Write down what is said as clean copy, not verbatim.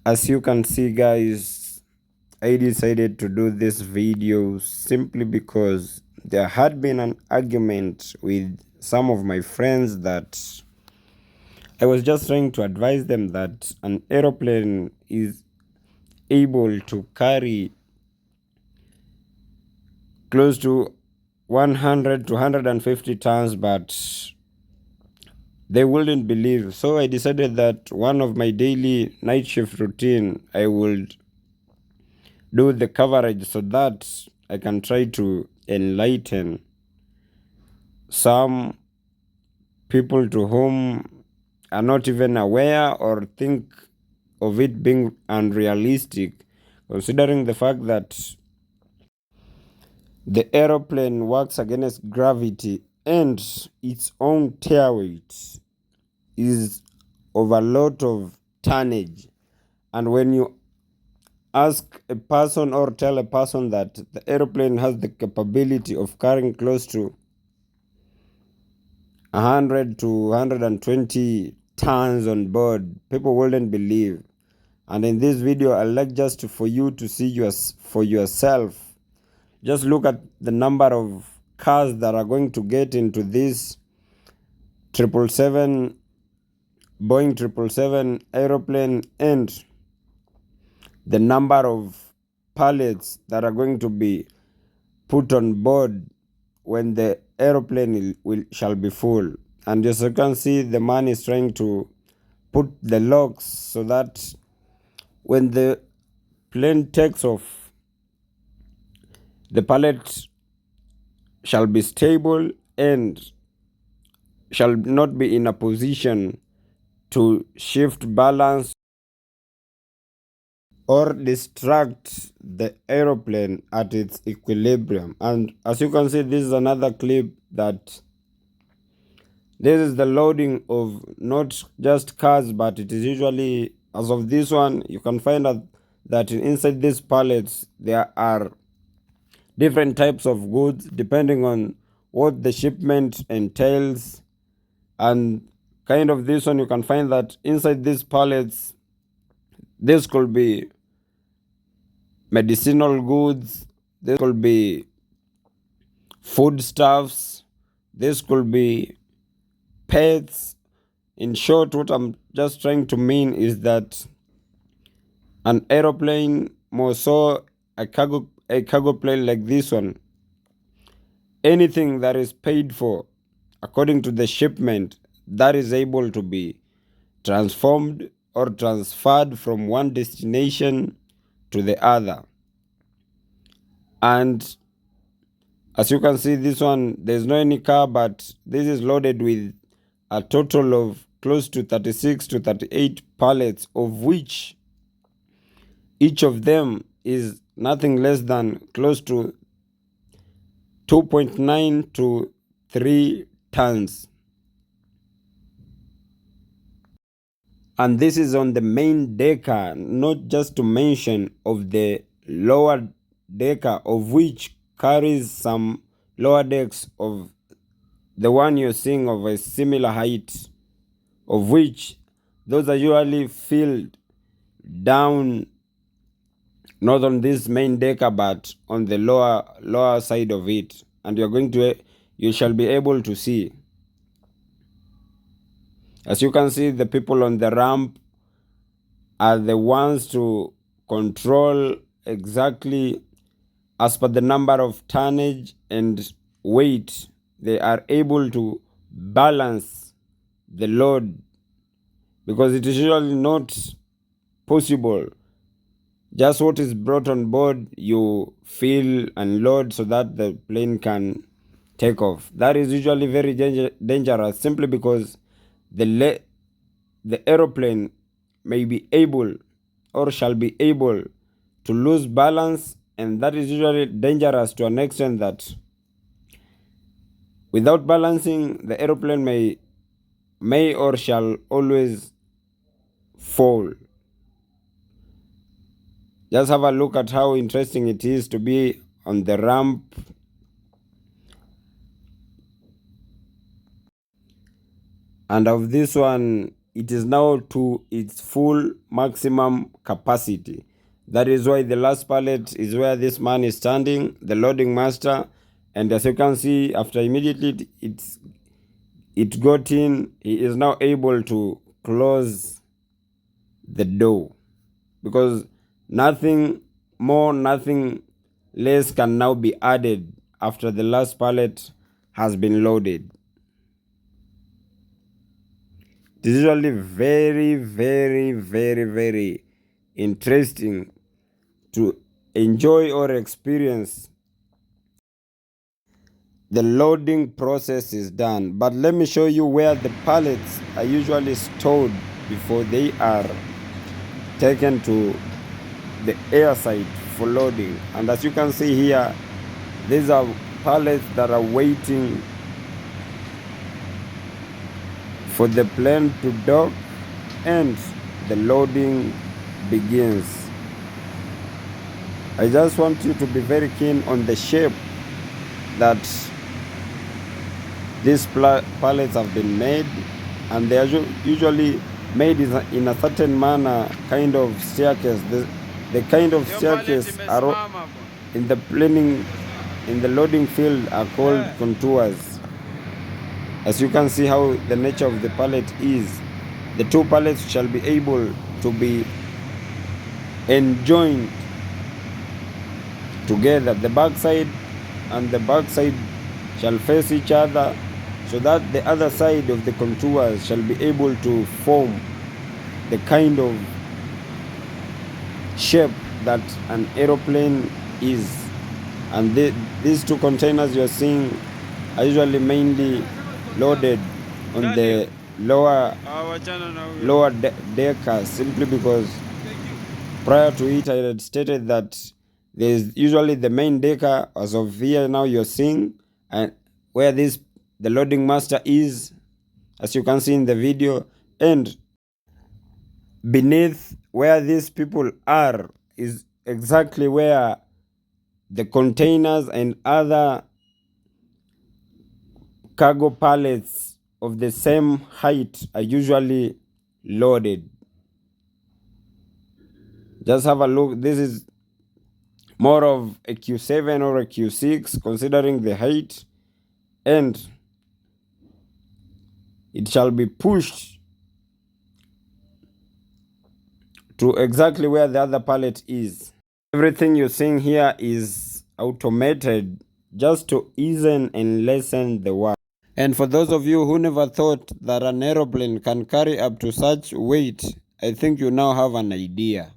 As you can see, guys, I decided to do this video simply because there had been an argument with some of my friends that I was just trying to advise them that an aeroplane is able to carry close to 100 to 150 tons, but they wouldn't believe. So I decided that one of my daily night shift routine, I would do the coverage so that I can try to enlighten some people to whom are not even aware or think of it being unrealistic, considering the fact that the aeroplane works against gravity and its own tear weight is of a lot of tonnage. And when you ask a person or tell a person that the aeroplane has the capability of carrying close to 100 to 120 tons on board, people wouldn't believe. And in this video, I'd like just for you to see for yourself. Just look at the number of cars that are going to get into this 777 Boeing 777 aeroplane and the number of pallets that are going to be put on board when the aeroplane shall be full. And as you can see, the man is trying to put the locks so that when the plane takes off, the pallet shall be stable and shall not be in a position to shift balance or distract the aeroplane at its equilibrium. And as you can see, this is another clip that this is the loading of not just cars, but it is usually, as of this one, you can find out that inside these pallets there are different types of goods depending on what the shipment entails. And kind of this one, you can find that inside these pallets, this could be medicinal goods, this could be foodstuffs, this could be pets. In short, what I'm just trying to mean is that an aeroplane, more so a cargo plane like this one, anything that is paid for according to the shipment, that is able to be transformed or transferred from one destination to the other. And as you can see, this one, there's no any car, but this is loaded with a total of close to 36 to 38 pallets, of which each of them is nothing less than close to 2.9 to 3 tons. And this is on the main decker, not just to mention of the lower decker, of which carries some lower decks of the one you're seeing of a similar height, of which those are usually filled down, not on this main decker but on the lower side of it. And you shall be able to see, as you can see, the people on the ramp are the ones to control exactly as per the number of tonnage and weight. They are able to balance the load, because it is usually not possible just what is brought on board you fill and load so that the plane can take off. That is usually very dangerous, simply because the aeroplane may be able or shall be able to lose balance, and that is usually dangerous to an extent that without balancing, the aeroplane may or shall always fall. Just have a look at how interesting it is to be on the ramp. And of this one, it is now to its full maximum capacity. That is why the last pallet is where this man is standing, the loading master. And as you can see, after immediately it got in, he is now able to close the door, because nothing more, nothing less can now be added after the last pallet has been loaded. It is usually very, very, very, very interesting to enjoy or experience the loading process is done. But let me show you where the pallets are usually stored before they are taken to the air site for loading. And as you can see here, these are pallets that are waiting for the plane to dock and the loading begins. I just want you to be very keen on the shape that these pallets have been made, and they are usually made in a certain manner, kind of staircase. The kind of staircase are in the planing, in the loading field, are called contours. As you can see how the nature of the pallet is, the two pallets shall be able to be enjoined together. The back side and the back side shall face each other, so that the other side of the contours shall be able to form the kind of shape that an aeroplane is. And these two containers you are seeing are usually mainly loaded on the lower decker, simply because prior to it I had stated that there's usually the main decker. As of here now you're seeing, and where the loading master is, as you can see in the video, and beneath where these people are is exactly where the containers and other cargo pallets of the same height are usually loaded. Just have a look. This is more of a Q7 or a Q6 considering the height, and it shall be pushed to exactly where the other pallet is. Everything you're seeing here is automated just to ease and lessen the work. And for those of you who never thought that an aeroplane can carry up to such weight, I think you now have an idea.